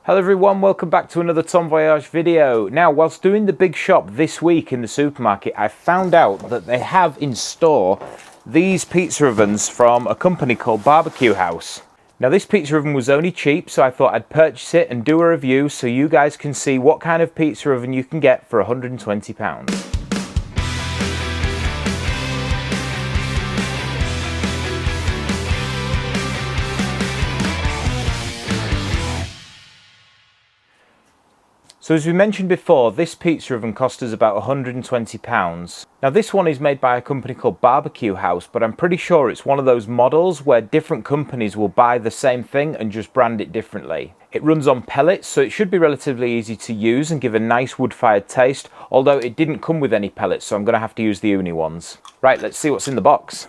Hello everyone, welcome back to another Tom Voyage video. Now, whilst doing the big shop this week in the supermarket, I found out that they have in store these pizza ovens from a company called Barbecue House. Now, this pizza oven was only cheap, so I thought I'd purchase it and do a review so you guys can see what kind of pizza oven you can get for £120. So as we mentioned before, this pizza oven cost us about £120. Now this one is made by a company called Barbecue House, but I'm pretty sure it's one of those models where different companies will buy the same thing and just brand it differently. It runs on pellets, so it should be relatively easy to use and give a nice wood-fired taste, although it didn't come with any pellets, so I'm going to have to use the uni ones. Right, let's see what's in the box.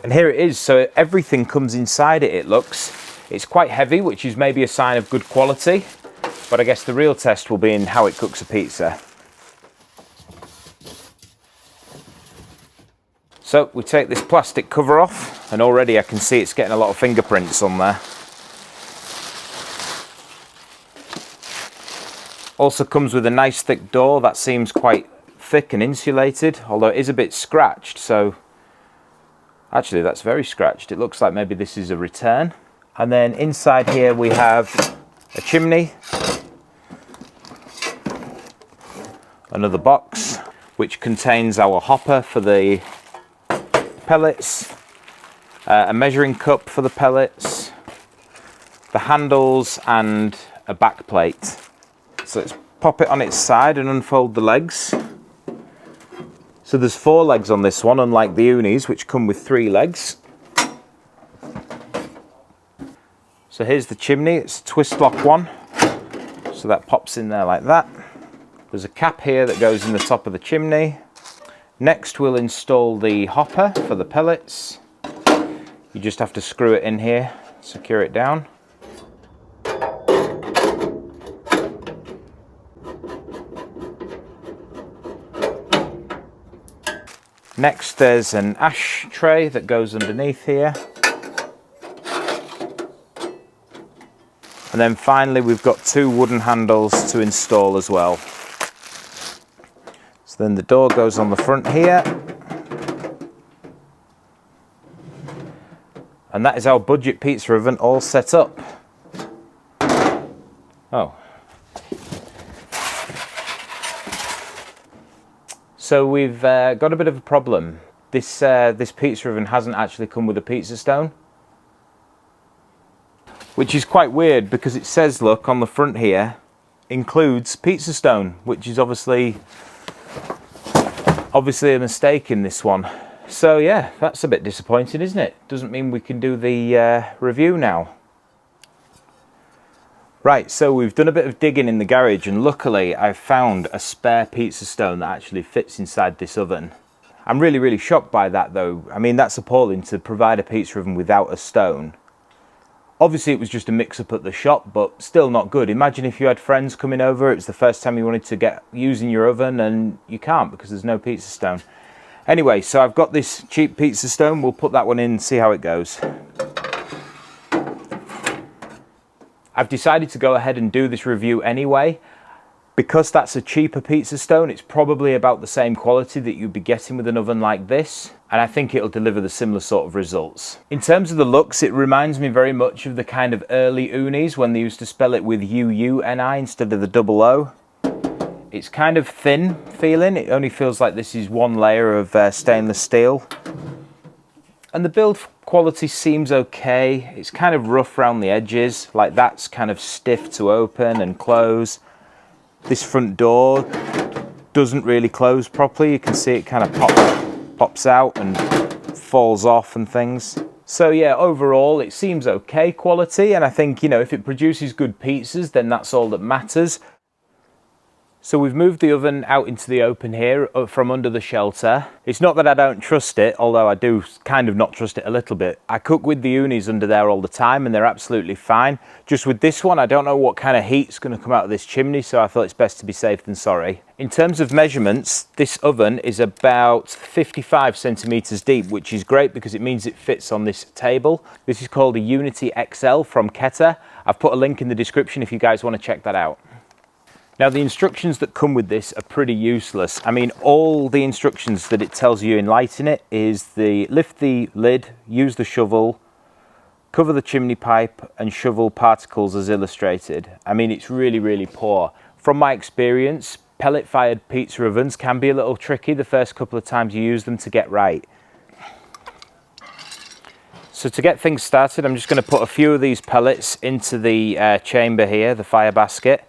And here it is, so everything comes inside it, it looks. It's quite heavy, which is maybe a sign of good quality, but I guess the real test will be in how it cooks a pizza. So we take this plastic cover off, and already I can see it's getting a lot of fingerprints on there. Also comes with a nice thick door that seems quite thick and insulated, although it is a bit scratched, so actually that's very scratched. It looks like maybe this is a return. And then inside here we have a chimney, another box which contains our hopper for the pellets, a measuring cup for the pellets, the handles and a back plate. So let's pop it on its side and unfold the legs. So there's 4 legs on this one, unlike the unis, which come with 3 legs. So here's the chimney, it's a twist lock one. So that pops in there like that. There's a cap here that goes in the top of the chimney. Next we'll install the hopper for the pellets. You just have to screw it in here, secure it down. Next there's an ash tray that goes underneath here. And then finally we've got 2 wooden handles to install as well. So then the door goes on the front here. And that is our budget pizza oven all set up. Oh. So we've got a bit of a problem. This pizza oven hasn't actually come with a pizza stone, which is quite weird because it says, look, on the front here, includes pizza stone, which is obviously a mistake in this one. So yeah, that's a bit disappointing, isn't it? Doesn't mean we can do the review now. Right, so we've done a bit of digging in the garage and luckily I've found a spare pizza stone that actually fits inside this oven. I'm really shocked by that though. I mean, that's appalling to provide a pizza oven without a stone. Obviously it was just a mix-up at the shop, but still not good. Imagine if you had friends coming over, it's the first time you wanted to get using your oven and you can't because there's no pizza stone. Anyway, so I've got this cheap pizza stone, we'll put that one in and see how it goes. I've decided to go ahead and do this review anyway. Because that's a cheaper pizza stone, it's probably about the same quality that you'd be getting with an oven like this, and I think it'll deliver the similar sort of results. In terms of the looks, it reminds me very much of the kind of early unis when they used to spell it with U-U-N-I instead of the double O. It's kind of thin feeling, it only feels like this is one layer of stainless steel. And the build quality seems okay. It's kind of rough around the edges, like that's kind of stiff to open and close. This front door doesn't really close properly. You can see it kind of pops out and falls off and things. So yeah, overall it seems okay quality, and I think, you know, if it produces good pizzas, then that's all that matters. So we've moved the oven out into the open here from under the shelter. It's not that I don't trust it, although I do kind of not trust it a little bit. I cook with the unis under there all the time and they're absolutely fine. Just with this one, I don't know what kind of heat's going to come out of this chimney, so I thought it's best to be safe than sorry. In terms of measurements, this oven is about 55 centimeters deep, which is great because it means it fits on this table. This is called a Unity XL from KETER. I've put a link in the description if you guys want to check that out. Now the instructions that come with this are pretty useless. I mean, all the instructions that it tells you in lighting it is lift the lid, use the shovel, cover the chimney pipe and shovel particles as illustrated. I mean, it's really, really poor. From my experience, pellet fired pizza ovens can be a little tricky the first couple of times you use them to get right. So to get things started, I'm just going to put a few of these pellets into the chamber here, the fire basket.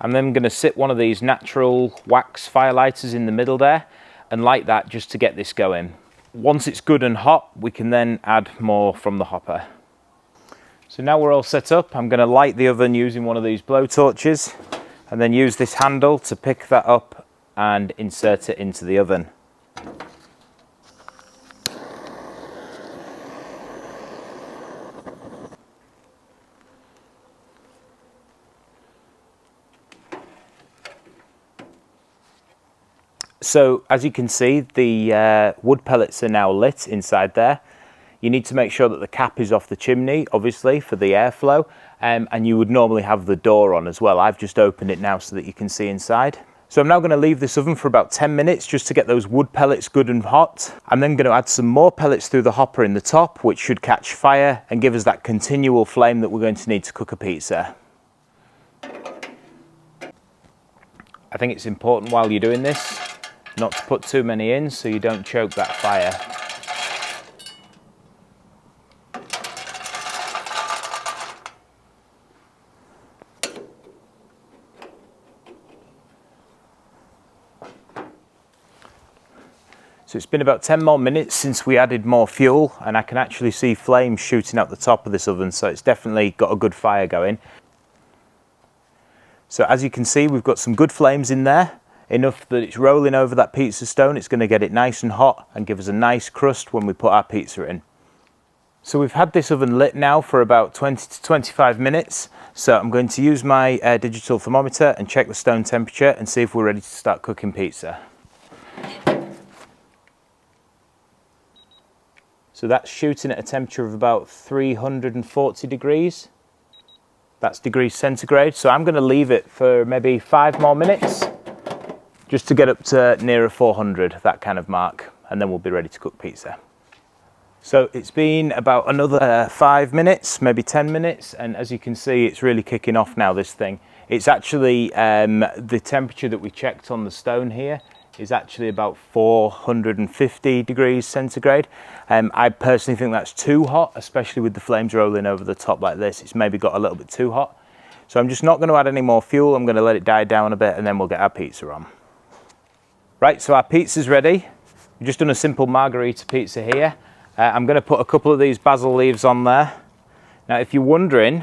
I'm then going to sit one of these natural wax firelighters in the middle there and light that just to get this going. Once it's good and hot, we can then add more from the hopper. So now we're all set up, I'm going to light the oven using one of these blow torches and then use this handle to pick that up and insert it into the oven. So as you can see, the wood pellets are now lit inside there. You need to make sure that the cap is off the chimney, obviously, for the airflow, and you would normally have the door on as well. I've just opened it now so that you can see inside. So I'm now going to leave this oven for about 10 minutes just to get those wood pellets good and hot. I'm then going to add some more pellets through the hopper in the top, which should catch fire and give us that continual flame that we're going to need to cook a pizza. I think it's important while you're doing this not to put too many in so you don't choke that fire. So it's been about 10 more minutes since we added more fuel and I can actually see flames shooting out the top of this oven, so it's definitely got a good fire going. So as you can see, we've got some good flames in there. Enough that it's rolling over that pizza stone. It's going to get it nice and hot and give us a nice crust when we put our pizza in. So we've had this oven lit now for about 20 to 25 minutes. So I'm going to use my digital thermometer and check the stone temperature and see if we're ready to start cooking pizza. So that's shooting at a temperature of about 340 degrees. That's degrees centigrade. So I'm going to leave it for maybe 5 more minutes. Just to get up to nearer 400, that kind of mark, and then we'll be ready to cook pizza. So it's been about another 5 minutes, maybe 10 minutes, and as you can see, it's really kicking off now, this thing. It's actually, the temperature that we checked on the stone here is actually about 450 degrees centigrade. I personally think that's too hot, especially with the flames rolling over the top like this. It's maybe got a little bit too hot. So I'm just not going to add any more fuel. I'm going to let it die down a bit, and then we'll get our pizza on. Right, so our pizza's ready. We've just done a simple margherita pizza here. I'm going to put a couple of these basil leaves on there. Now, if you're wondering,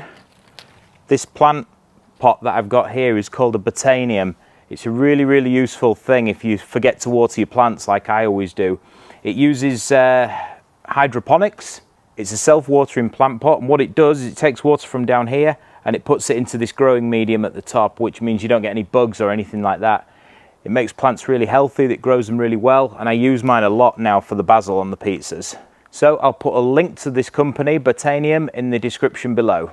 this plant pot that I've got here is called a botanium. It's a really, really useful thing if you forget to water your plants like I always do. It uses hydroponics. It's a self-watering plant pot, and what it does is it takes water from down here and it puts it into this growing medium at the top, which means you don't get any bugs or anything like that. It makes plants really healthy, it grows them really well, and I use mine a lot now for the basil on the pizzas. So I'll put a link to this company, Botanium, in the description below.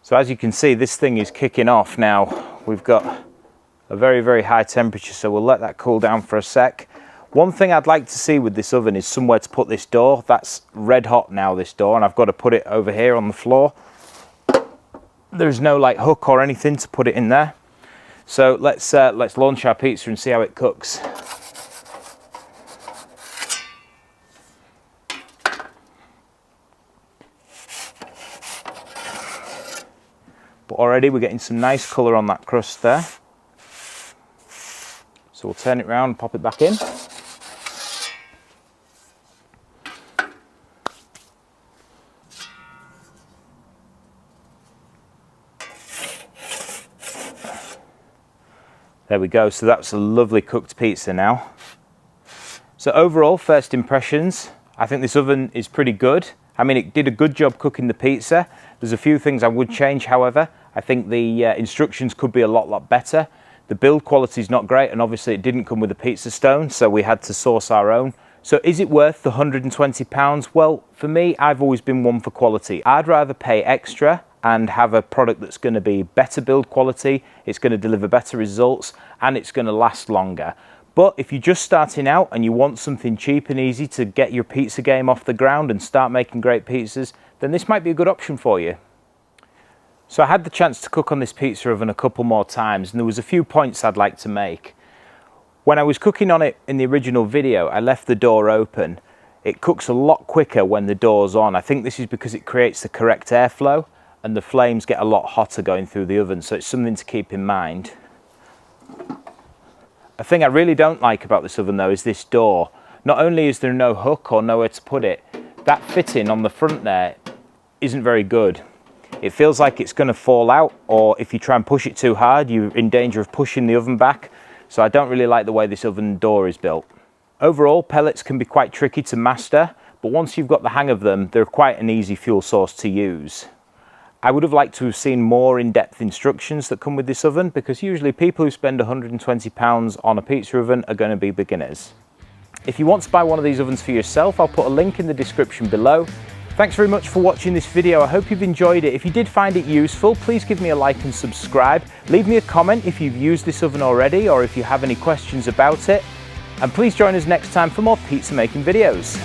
So as you can see, this thing is kicking off now. We've got a very, very high temperature, so we'll let that cool down for a sec. One thing I'd like to see with this oven is somewhere to put this door. That's red hot now, this door, and I've got to put it over here on the floor. There's no like hook or anything to put it in there. So let's launch our pizza and see how it cooks. But already we're getting some nice colour on that crust there. So we'll turn it around and pop it back in. There we go, so that's a lovely cooked pizza now. So overall, first impressions, I think this oven is pretty good. I mean, it did a good job cooking the pizza. There's a few things I would change, however. I think the instructions could be a lot better. The build quality is not great, and obviously it didn't come with a pizza stone, so we had to source our own. So is it worth the £120? Well, for me, I've always been one for quality. I'd rather pay extra and have a product that's going to be better build quality, it's going to deliver better results, and it's going to last longer. But if you're just starting out and you want something cheap and easy to get your pizza game off the ground and start making great pizzas, then this might be a good option for you. So I had the chance to cook on this pizza oven a couple more times, and there was a few points I'd like to make. When I was cooking on it in the original video, I left the door open. It cooks a lot quicker when the door's on. I think this is because it creates the correct airflow and the flames get a lot hotter going through the oven, so it's something to keep in mind. A thing I really don't like about this oven though is this door. Not only is there no hook or nowhere to put it, that fitting on the front there isn't very good. It feels like it's going to fall out, or if you try and push it too hard, you're in danger of pushing the oven back. So I don't really like the way this oven door is built. Overall, pellets can be quite tricky to master, but once you've got the hang of them, they're quite an easy fuel source to use. I would have liked to have seen more in-depth instructions that come with this oven, because usually people who spend £120 on a pizza oven are going to be beginners. If you want to buy one of these ovens for yourself, I'll put a link in the description below. Thanks very much for watching this video. I hope you've enjoyed it. If you did find it useful, please give me a like and subscribe. Leave me a comment if you've used this oven already, or if you have any questions about it. And please join us next time for more pizza making videos.